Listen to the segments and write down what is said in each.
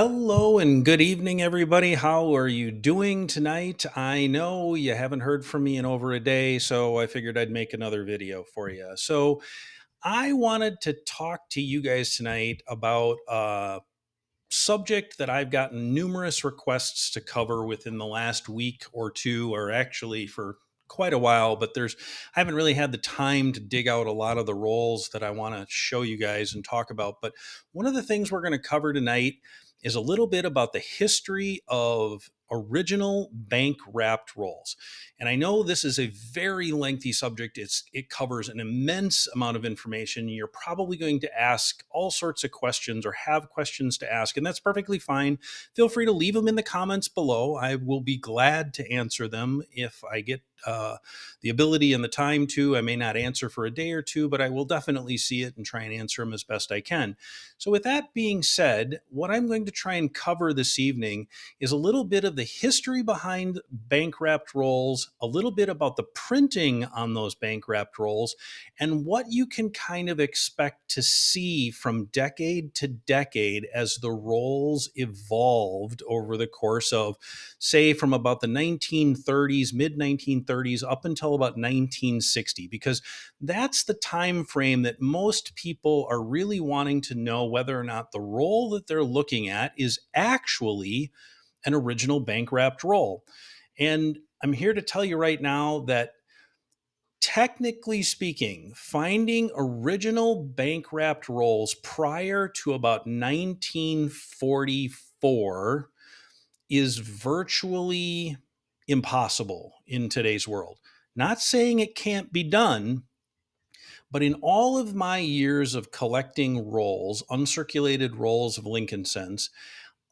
Hello and good evening, everybody. How are you doing tonight? I know you haven't heard from me in over a day, so I figured I'd make another video for you. I wanted to talk to you guys tonight about subject that I've gotten numerous requests to cover within the last week or two, or actually for quite a while, but I haven't really had the time to dig out a lot of the roles that I want to show you guys and talk about. But one of the things we're going to cover tonight is a little bit about the history of original bank wrapped rolls. And I know this is a very lengthy subject. It covers an immense amount of information. You're probably going to ask all sorts of questions or have questions to ask, and that's perfectly fine. Feel free to leave them in the comments below. I will be glad to answer them if I get the ability and the time to. I may not answer for a day or two, but I will definitely see it and try and answer them as best I can. So, with that being said, what I'm going to try and cover this evening is a little bit of the history behind bank wrapped rolls, a little bit about the printing on those bank wrapped rolls, and what you can kind of expect to see from decade to decade as the rolls evolved over the course of, say, from about the 1930s, mid 1930s, up until about 1960, because that's the time frame that most people are really wanting to know whether or not the roll that they're looking at is actually an original bank wrapped roll. And I'm here to tell you right now that technically speaking, finding original bank wrapped rolls prior to about 1944 is virtually impossible in today's world. Not saying it can't be done, but in all of my years of collecting rolls, uncirculated rolls of Lincoln cents,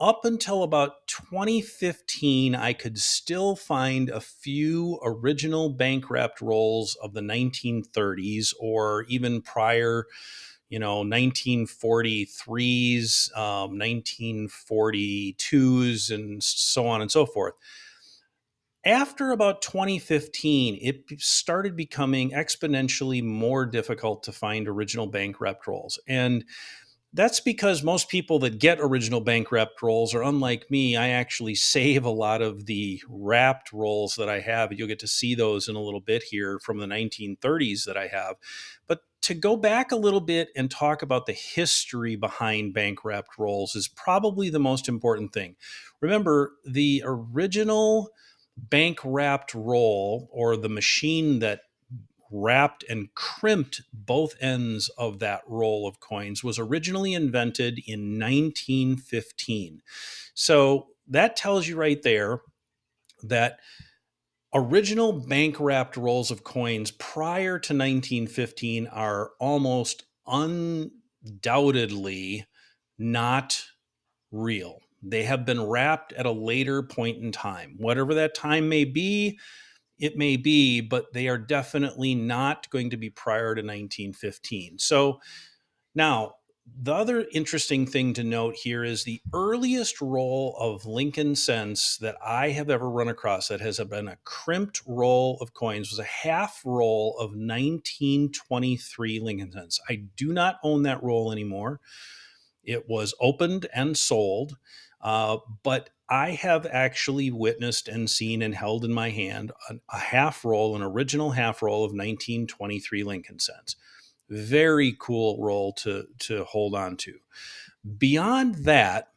up until about 2015, I could still find a few original bank wrapped rolls of the 1930s or even prior, 1943s, 1942s, and so on and so forth. After about 2015, it started becoming exponentially more difficult to find original bank wrapped rolls. And that's because most people that get original bank wrapped rolls are unlike me. I actually save a lot of the wrapped rolls that I have. You'll get to see those in a little bit here from the 1930s that I have. But to go back a little bit and talk about the history behind bank wrapped rolls is probably the most important thing. Remember, the original bank wrapped roll, or the machine that wrapped and crimped both ends of that roll of coins, was originally invented in 1915. So that tells you right there that original bank wrapped rolls of coins prior to 1915 are almost undoubtedly not real. They have been wrapped at a later point in time. Whatever that time may be, it may be, but they are definitely not going to be prior to 1915. So now, the other interesting thing to note here is the earliest roll of Lincoln cents that I have ever run across that has been a crimped roll of coins was a half roll of 1923 Lincoln cents. I do not own that roll anymore. It was opened and sold, but I have actually witnessed and seen and held in my hand a half roll, an original half roll of 1923 Lincoln cents. Very cool roll to hold on to. Beyond that,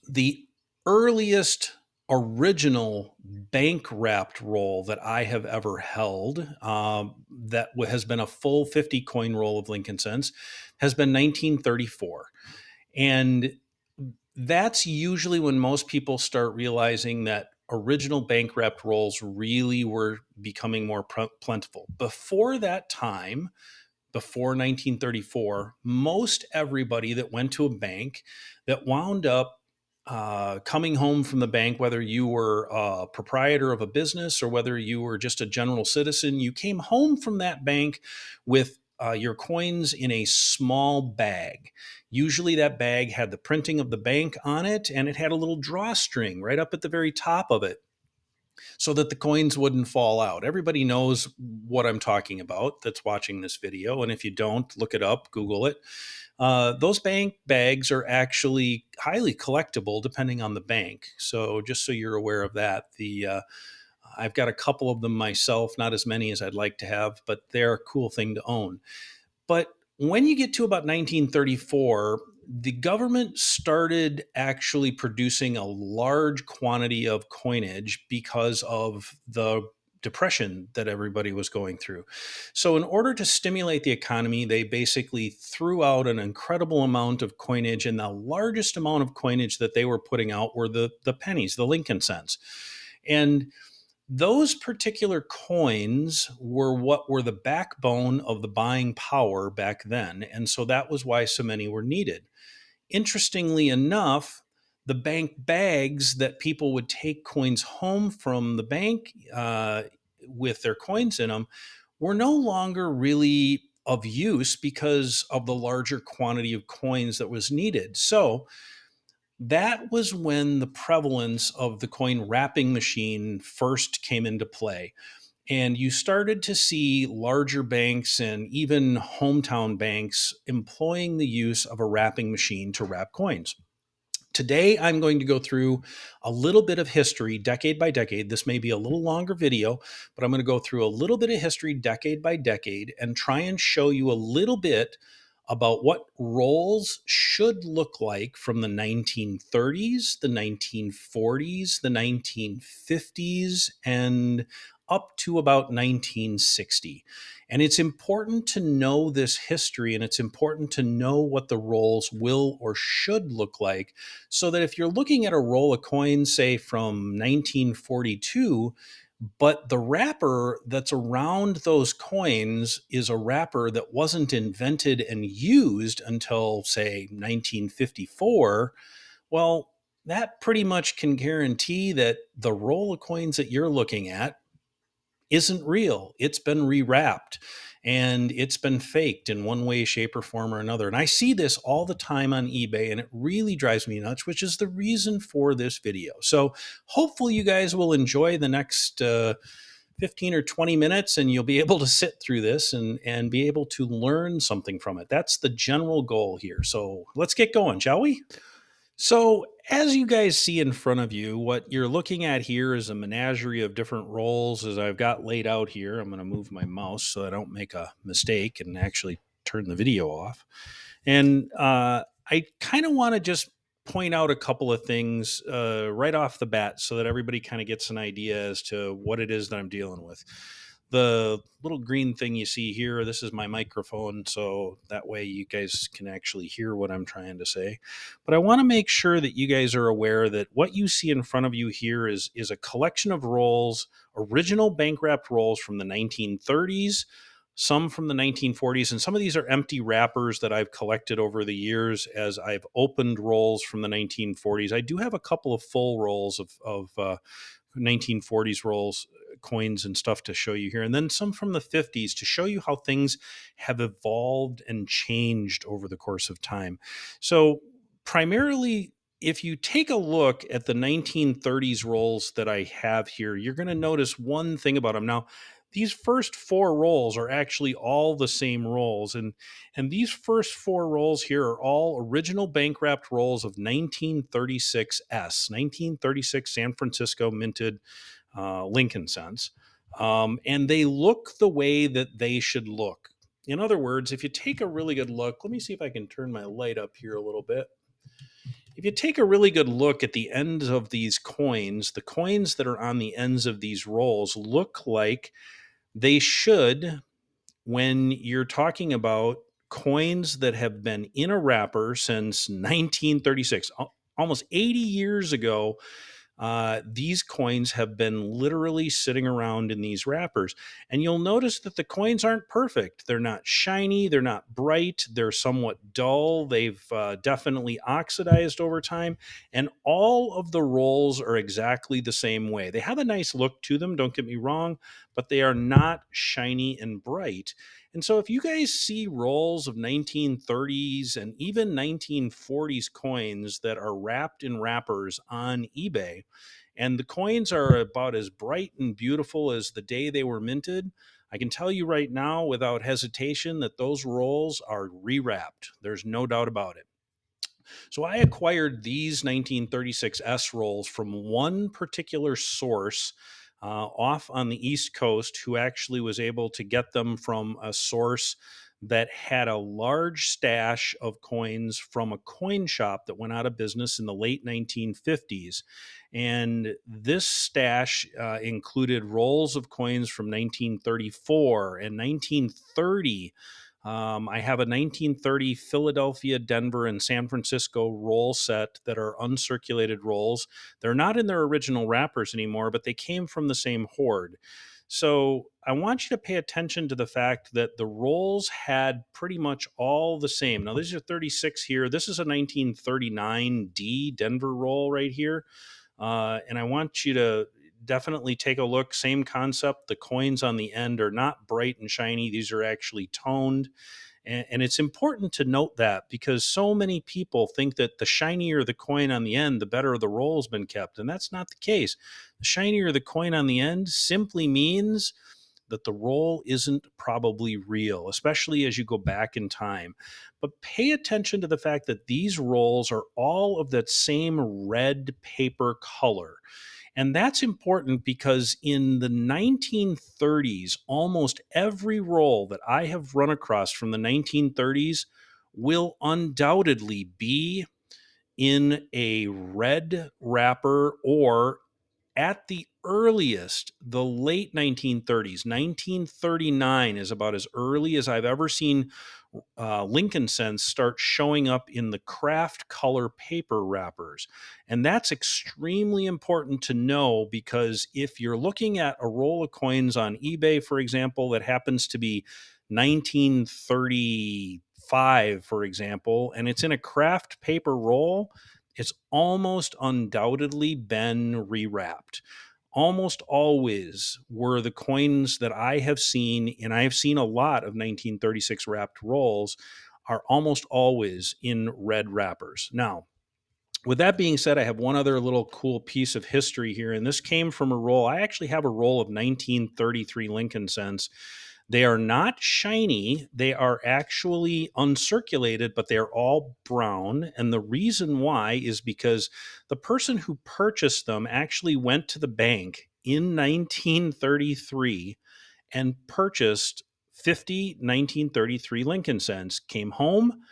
the earliest original bank wrapped roll that I have ever held, that has been a full 50 coin roll of Lincoln cents, has been 1934. And that's usually when most people start realizing that original bank wrapped rolls really were becoming more plentiful. Before that time, before 1934, most everybody that went to a bank that wound up coming home from the bank, whether you were a proprietor of a business or whether you were just a general citizen, you came home from that bank with your coins in a small bag. Usually, that bag had the printing of the bank on it, and it had a little drawstring right up at the very top of it. so that the coins wouldn't fall out. Everybody knows what I'm talking about that's watching this video. And if you don't, look it up, Google it. Those bank bags are actually highly collectible depending on the bank. So just so you're aware of that, I've got a couple of them myself, not as many as I'd like to have, but they're a cool thing to own. But when you get to about 1934, the government started actually producing a large quantity of coinage because of the depression that everybody was going through. So, in order to stimulate the economy, they basically threw out an incredible amount of coinage, and the largest amount of coinage that they were putting out were the pennies, the Lincoln cents. And those particular coins were what were the backbone of the buying power back then. And so that was why so many were needed. Interestingly enough, the bank bags that people would take coins home from the bank with their coins in them were no longer really of use because of the larger quantity of coins that was needed. So that was when the prevalence of the coin wrapping machine first came into play. And you started to see larger banks and even hometown banks employing the use of a wrapping machine to wrap coins. Today, I'm going to go through a little bit of history, decade by decade. This may be a little longer video, but I'm going to go through a little bit of history, decade by decade, and try and show you a little bit about what rolls should look like from the 1930s, the 1940s, the 1950s, and up to about 1960. And it's important to know this history, and it's important to know what the rolls will or should look like, so that if you're looking at a roll of coins, say from 1942, but the wrapper that's around those coins is a wrapper that wasn't invented and used until, say, 1954, well, that pretty much can guarantee that the roll of coins that you're looking at isn't real. It's been rewrapped and it's been faked in one way, shape, or form or another. And I see this all the time on eBay, and it really drives me nuts, which is the reason for this video. So hopefully you guys will enjoy the next 15 or 20 minutes, and you'll be able to sit through this and be able to learn something from it. That's the general goal here. So let's get going, shall we? So, as you guys see in front of you, what you're looking at here is a menagerie of different roles as I've got laid out here. I'm going to move my mouse so I don't make a mistake and actually turn the video off. And I kind of want to just point out a couple of things right off the bat so that everybody kind of gets an idea as to what it is that I'm dealing with. The little green thing you see here, this is my microphone, so that way you guys can actually hear what I'm trying to say. But I want to make sure that you guys are aware that what you see in front of you here is a collection of rolls, original bank wrapped rolls from the 1930s, some from the 1940s, and some of these are empty wrappers that I've collected over the years as I've opened rolls from the 1940s. I do have a couple of full rolls of 1940s rolls, coins and stuff to show you here, and then some from the 50s to show you how things have evolved and changed over the course of time. So primarily, if you take a look at the 1930s rolls that I have here, you're going to notice one thing about them. Now, these first four rolls are actually all the same rolls, and these first four rolls here are all original bank wrapped rolls of 1936 1936 San Francisco minted Lincoln cents. And they look the way that they should look. In other words, if you take a really good look, let me see if I can turn my light up here a little bit. If you take a really good look at the ends of these coins, the coins that are on the ends of these rolls look like they should when you're talking about coins that have been in a wrapper since 1936, almost 80 years ago. These coins have been literally sitting around in these wrappers. And you'll notice that the coins aren't perfect. They're not shiny, they're not bright, they're somewhat dull. They've definitely oxidized over time. And all of the rolls are exactly the same way. They have a nice look to them, don't get me wrong, but they are not shiny and bright. And so if you guys see rolls of 1930s and even 1940s coins that are wrapped in wrappers on eBay, And the coins are about as bright and beautiful as the day they were minted. I can tell you right now without hesitation that those rolls are rewrapped. There's no doubt about it. So I acquired these 1936 S rolls from one particular source off on the East Coast who actually was able to get them from a source that had a large stash of coins from a coin shop that went out of business in the late 1950s. And this stash included rolls of coins from 1934 and 1930. I have a 1930 Philadelphia, Denver, and San Francisco roll set that are uncirculated rolls. They're not in their original wrappers anymore, but they came from the same hoard. So I want you to pay attention to the fact that the rolls had pretty much all the same. Now, these are 36 here. This is a 1939D Denver roll right here. And I want you to definitely take a look. Same concept. The coins on the end are not bright and shiny, these are actually toned. And it's important to note that because so many people think that the shinier the coin on the end, the better the roll's been kept. And that's not the case. The shinier the coin on the end simply means that the roll isn't probably real, especially as you go back in time. But pay attention to the fact that these rolls are all of that same red paper color. And that's important because in the 1930s, almost every roll that I have run across from the 1930s will undoubtedly be in a red wrapper or at the earliest, the late 1930s. 1939 is about as early as I've ever seen Lincoln Cents start showing up in the craft color paper wrappers. And that's extremely important to know because if you're looking at a roll of coins on eBay, for example, that happens to be 1935, for example, and it's in a craft paper roll, it's almost undoubtedly been rewrapped. Almost always were the coins that I have seen, and I have seen a lot of 1936 wrapped rolls, are almost always in red wrappers. Now, with that being said, I have one other little cool piece of history here, and this came from a roll. I actually have a roll of 1933 Lincoln Cents. They are not shiny. They are actually uncirculated, but they're all brown. And the reason why is because the person who purchased them actually went to the bank in 1933 and purchased 50 1933 Lincoln Cents, came home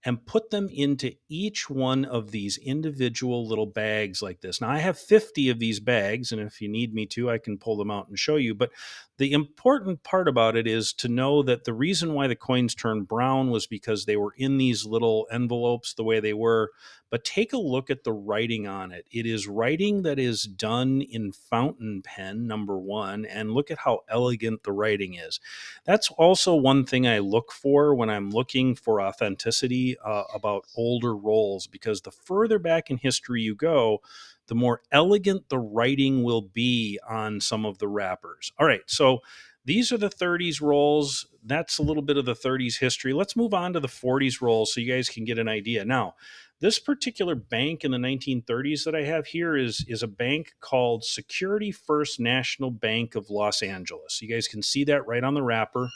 and put them into each one of these individual little bags like this. Now, I have 50 of these bags, and if you need me to, I can pull them out and show you. But the important part about it is to know that the reason why the coins turned brown was because they were in these little envelopes the way they were. But take a look at the writing on it. It is writing that is done in fountain pen, number one, and look at how elegant the writing is. That's also one thing I look for when I'm looking for authenticity about older rolls, because the further back in history you go, the more elegant the writing will be on some of the wrappers. All right, so these are the 30s rolls. That's a little bit of the 30s history. Let's move on to the 40s rolls so you guys can get an idea. Now, this particular bank in the 1930s that I have here is a bank called Security First National Bank of Los Angeles. You guys can see that right on the wrapper.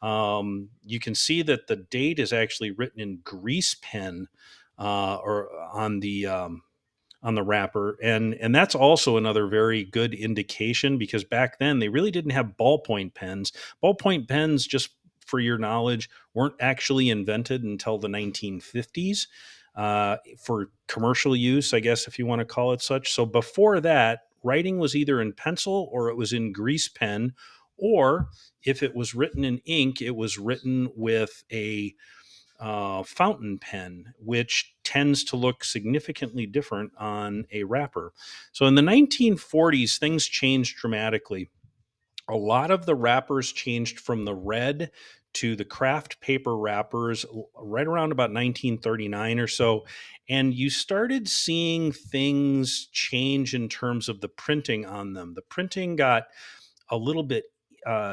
You can see that the date is actually written in grease pen or on the wrapper, and that's also another very good indication because back then they really didn't have ballpoint pens. Ballpoint pens, just for your knowledge, weren't actually invented until the 1950s for commercial use, I guess, if you want to call it such. So before that, writing was either in pencil or it was in grease pen, or if it was written in ink, it was written with a fountain pen, which tends to look significantly different on a wrapper. So in the 1940s, things changed dramatically. A lot of the wrappers changed from the red to the craft paper wrappers right around about 1939 or so. And you started seeing things change in terms of the printing on them. The printing got a little bit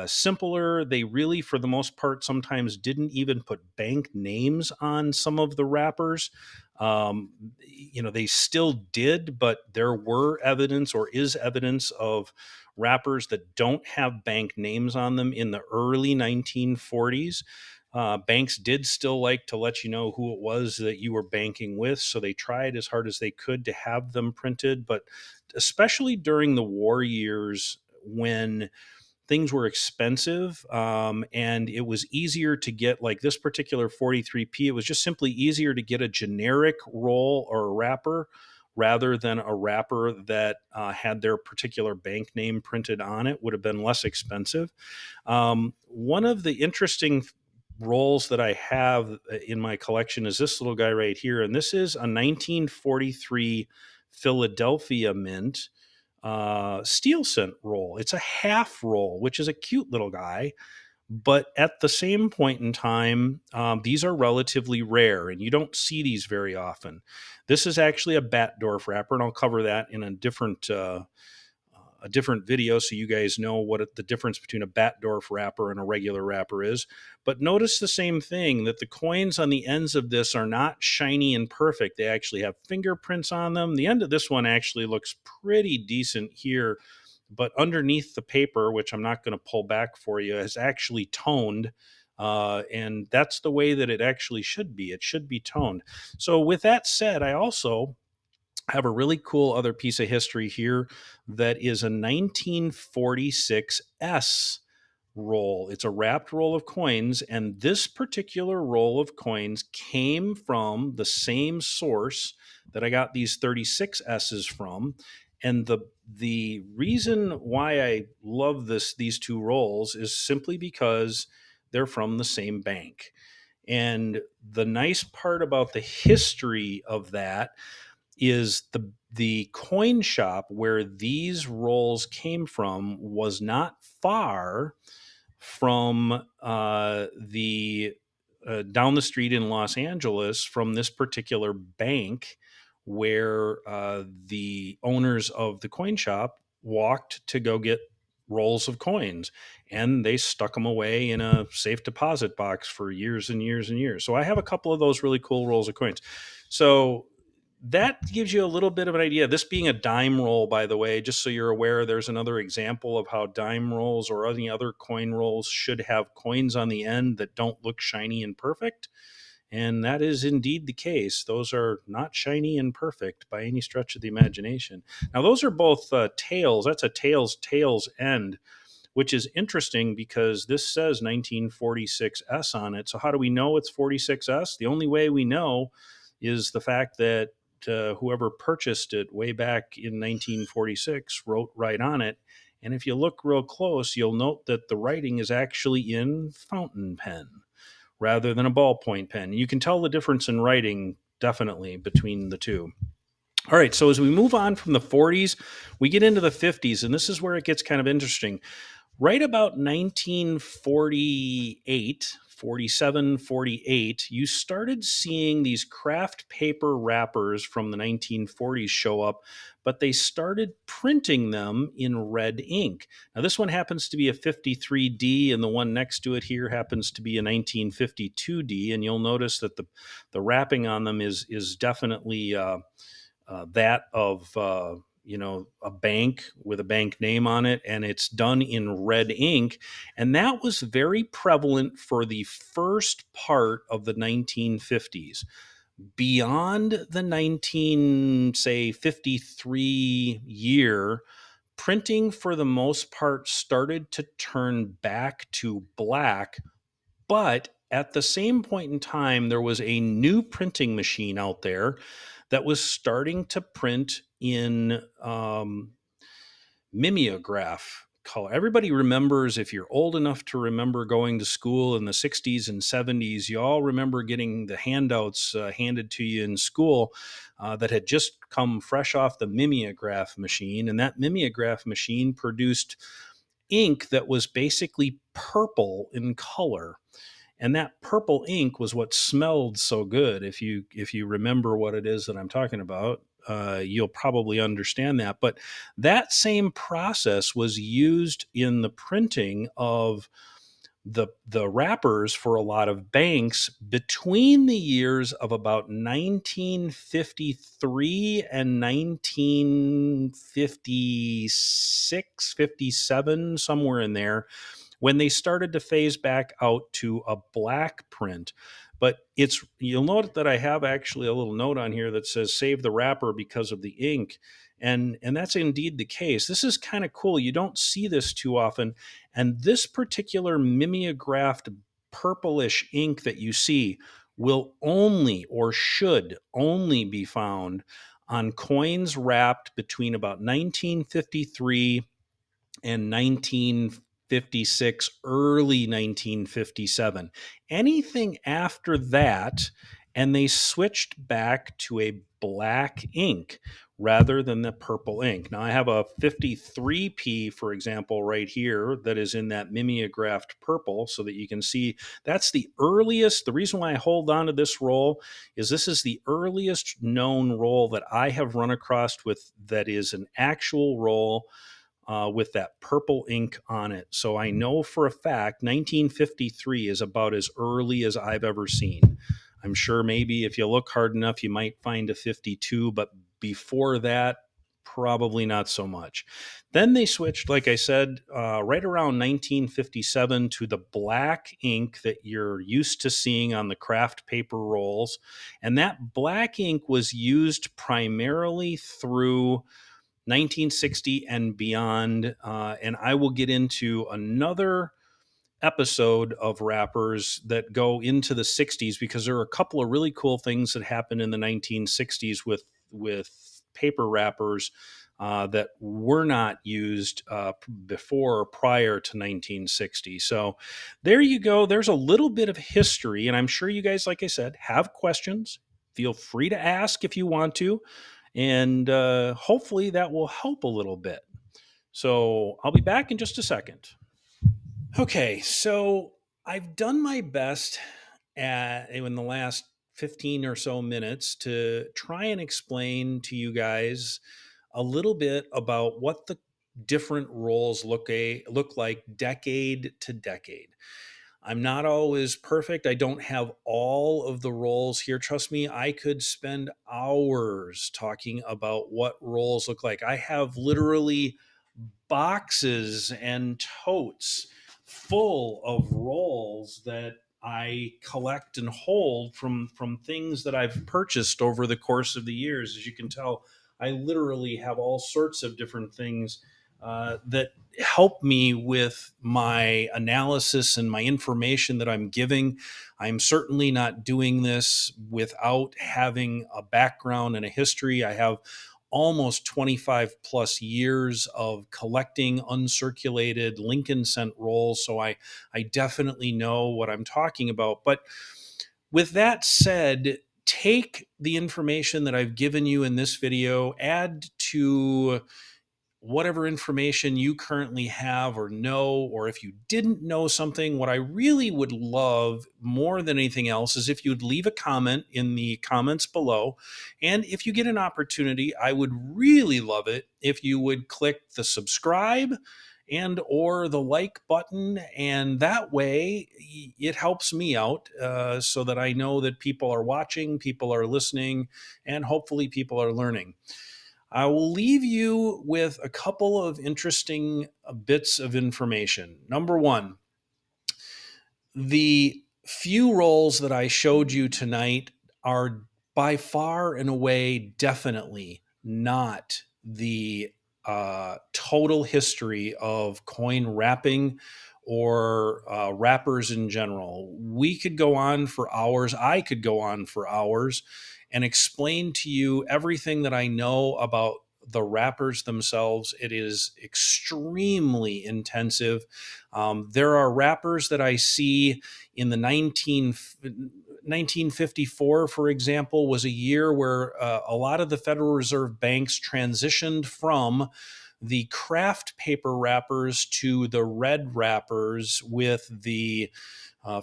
simpler. They really, for the most part, sometimes didn't even put bank names on some of the wrappers. Um, they still did, but there were evidence or is evidence of wrappers that don't have bank names on them in the early 1940s. Banks did still like to let you know who it was that you were banking with, so they tried as hard as they could to have them printed. But especially during the war years, when things were expensive, and it was easier to get, like this particular 43p, it was just simply easier to get a generic roll or a wrapper rather than a wrapper that had their particular bank name printed on it. Would have been less expensive. One of the interesting rolls that I have in my collection is this little guy right here, and this is a 1943 Philadelphia mint steel scent roll. It's a half roll, which is a cute little guy. But at the same point in time, these are relatively rare, and you don't see these very often. This is actually a Batdorf wrapper, and I'll cover that in a different video so you guys know what the difference between a Batdorf wrapper and a regular wrapper is. But notice the same thing, that the coins on the ends of this are not shiny and perfect. They actually have fingerprints on them. The end of this one actually looks pretty decent here, but underneath the paper, which I'm not going to pull back for you, is actually toned. And that's the way that it actually should be. It should be toned. So with that said, I also have a really cool other piece of history here that is a 1946 S roll. It's a wrapped roll of coins, and this particular roll of coins came from the same source that I got these 36 S's from. And the reason why I love these two rolls is simply because they're from the same bank. And the nice part about the history of that is the coin shop where these rolls came from was not far from the down the street in Los Angeles from this particular bank where the owners of the coin shop walked to go get rolls of coins, and they stuck them away in a safe deposit box for years and years and years. So I have a couple of those really cool rolls of coins. So that gives you a little bit of an idea. This being a dime roll, by the way, just so you're aware, there's another example of how dime rolls or any other coin rolls should have coins on the end that don't look shiny and perfect. And that is indeed the case. Those are not shiny and perfect by any stretch of the imagination. Now, those are both tails. That's a tails end, which is interesting because this says 1946S on it. So how do we know it's 46S? The only way we know is the fact that whoever purchased it way back in 1946 wrote right on it. And if you look real close, you'll note that the writing is actually in fountain pen rather than a ballpoint pen. You can tell the difference in writing definitely between the two. All right, so as we move on from the 40s, we get into the 50s, and this is where it gets kind of interesting. Right about 1948, 47, 48, you started seeing these craft paper wrappers from the 1940s show up, but they started printing them in red ink. Now, this one happens to be a 53D, and the one next to it here happens to be a 1952D, and you'll notice that the wrapping on them is definitely that of a bank with a bank name on it, and it's done in red ink. And that was very prevalent for the first part of the 1950s. Beyond the 1953 year, printing for the most part started to turn back to black. But at the same point in time, there was a new printing machine out there that was starting to print in mimeograph color. Everybody remembers, if you're old enough to remember going to school in the 60s and 70s, you all remember getting the handouts handed to you in school that had just come fresh off the mimeograph machine. And that mimeograph machine produced ink that was basically purple in color, and that purple ink was what smelled so good. If you remember what it is that I'm talking about, you'll probably understand that. But that same process was used in the printing of the wrappers for a lot of banks between the years of about 1953 and 1956, 57, somewhere in there, when they started to phase back out to a black print. But you'll note that I have actually a little note on here that says save the wrapper because of the ink. And that's indeed the case. This is kind of cool. You don't see this too often. And this particular mimeographed purplish ink that you see will only or should only be found on coins wrapped between about 1953 and 1956, early 1957. Anything after that, and they switched back to a black ink rather than the purple ink. Now, I have a 53P, for example, right here that is in that mimeographed purple so that you can see that's the earliest. The reason why I hold on to this roll is this is the earliest known roll that I have run across with that is an actual roll with that purple ink on it. So I know for a fact 1953 is about as early as I've ever seen. I'm sure maybe if you look hard enough, you might find a 52, but before that, probably not so much. Then they switched, like I said, right around 1957 to the black ink that you're used to seeing on the craft paper rolls. And that black ink was used primarily through 1960 and beyond. And I will get into another episode of rappers that go into the 60s because there are a couple of really cool things that happened in the 1960s with paper wrappers that were not used before or prior to 1960. So there you go. There's a little bit of history, and I'm sure you guys, like I said, have questions. Feel free to ask if you want to, and hopefully that will help a little bit. So I'll be back in just a second. Okay, so I've done my best in the last 15 or so minutes to try and explain to you guys a little bit about what the different roles look like decade to decade. I'm not always perfect. I don't have all of the roles here. Trust me, I could spend hours talking about what roles look like. I have literally boxes and totes full of rolls that I collect and hold from things that I've purchased over the course of the years. As you can tell, I literally have all sorts of different things that help me with my analysis and my information that I'm giving. I'm certainly not doing this without having a background and a history. I have almost 25 plus years of collecting uncirculated Lincoln cent rolls. So I definitely know what I'm talking about. But with that said, take the information that I've given you in this video, add to whatever information you currently have or know, or if you didn't know something. What I really would love more than anything else is if you'd leave a comment in the comments below. And if you get an opportunity, I would really love it if you would click the subscribe and or the like button, and that way it helps me out so that I know that people are watching, people are listening, and hopefully people are learning. I will leave you with a couple of interesting bits of information. Number one, the few roles that I showed you tonight are by far and away definitely not the total history of coin wrapping or wrappers in general. We could go on for hours. I could go on for hours and explain to you everything that I know about the wrappers themselves. It is extremely intensive. There are wrappers that I see in the 1954, for example, was a year where a lot of the Federal Reserve banks transitioned from the craft paper wrappers to the red wrappers with the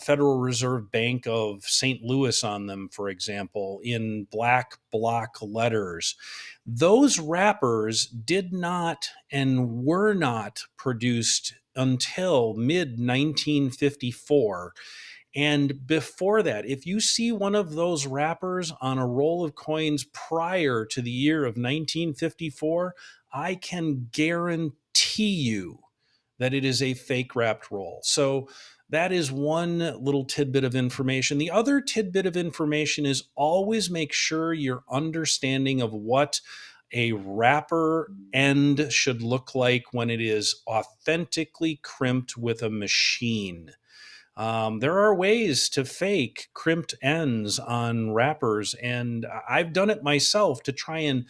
Federal Reserve Bank of St. Louis on them, for example, in black block letters. Those wrappers did not and were not produced until mid 1954. And before that, if you see one of those wrappers on a roll of coins prior to the year of 1954, I can guarantee you that it is a fake wrapped roll. So that is one little tidbit of information. The other tidbit of information is always make sure you're understanding of what a wrapper end should look like when it is authentically crimped with a machine. There are ways to fake crimped ends on wrappers, and I've done it myself to try and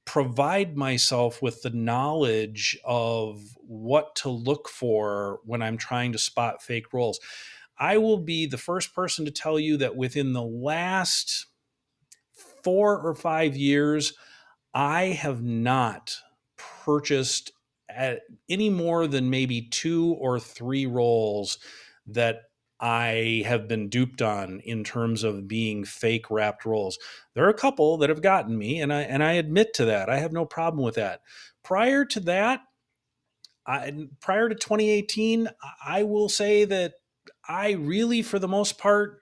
provide myself with the knowledge of what to look for when I'm trying to spot fake rolls. I will be the first person to tell you that within the last 4 or 5 years, I have not purchased at any more than maybe 2 or 3 rolls that I have been duped on in terms of being fake wrapped rolls. There are a couple that have gotten me, and I admit to that. I have no problem with that. Prior to that, prior to 2018, I will say that I really, for the most part,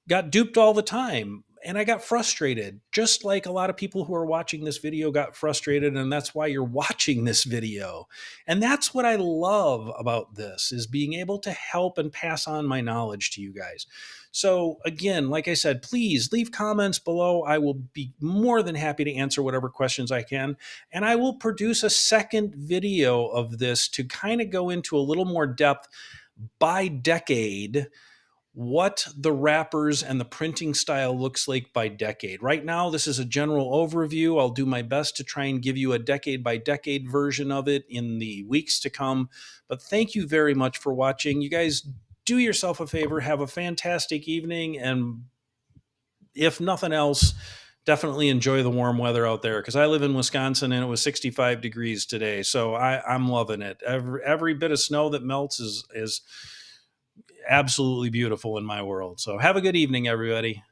got duped all the time. And I got frustrated, just like a lot of people who are watching this video got frustrated. And that's why you're watching this video. And that's what I love about this, is being able to help and pass on my knowledge to you guys. So again, like I said, please leave comments below. I will be more than happy to answer whatever questions I can. And I will produce a second video of this to kind of go into a little more depth by decade, what the wrappers and the printing style looks like by decade. Right now, this is a general overview. I'll do my best to try and give you a decade by decade version of it in the weeks to come. But thank you very much for watching. You guys do yourself a favor, have a fantastic evening, and if nothing else, definitely enjoy the warm weather out there, because I live in Wisconsin and it was 65 degrees today. So I'm loving it. Every bit of snow that melts is absolutely beautiful in my world. So have a good evening, everybody.